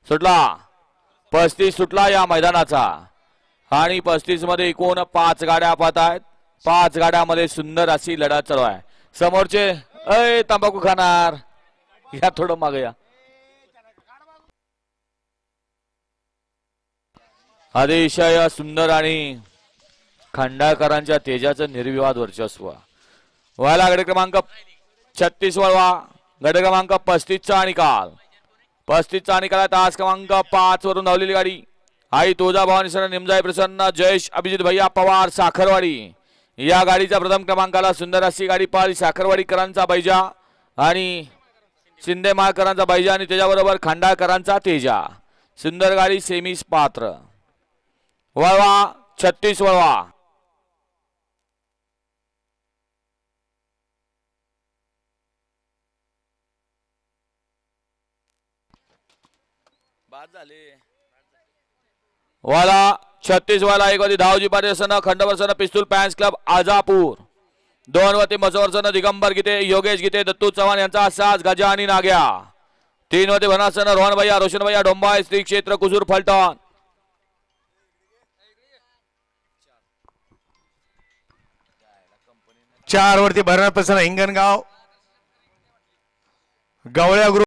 सुटला 35 सुटला या मैदानाचा आणि 35 मध्ये एकूण 5 गाड्या पाहत आहेत 5 गाड्यामध्ये सुंदर अशी लढत चालू आहे समोरचे अय तंबाखू खाणार या थोडं मागे या अतिशय सुंदर आणि खंडाळकरांच्या तेजाचं निर्विवाद वर्चस्व व्हायला गट क्रमांक 36 वळवा गट क्रमांक 35 चा निकाल 35 चा निकाल तास क्रमांक 5 वरून धावलेली गाडी आई तुळजाभवानी सर निमजाई प्रसन्न जयेश अभिजित भैया पवार साखरवाडी या गाडीचा प्रथम क्रमांकाला सुंदर अशी गाडी पाहिली साखरवाडीकरांचा बैजा आणि शिंदे माळकरांचा बैजा आणि त्याच्याबरोबर खंडाळकरांचा तेजा सुंदर गाडी सेमीस पात्र वळवा 36 वळवा वाला 36 वाला एक वरती धावजी पाटील खंडवरसन पिस्तूल फॅन्स क्लब आजापूर 2 वरती मसवरसन दिगंबर गीते योगेश गीते दत्तू चव्हाण यांचा साज गजा आणि नाग्या 3 वरती भनासन रोहन भैया रोशन भैया डोंबाय श्री क्षेत्र कुसूर फलटण 4 वरती भरणा प्रसन्न हिंगणगाव गवळ्या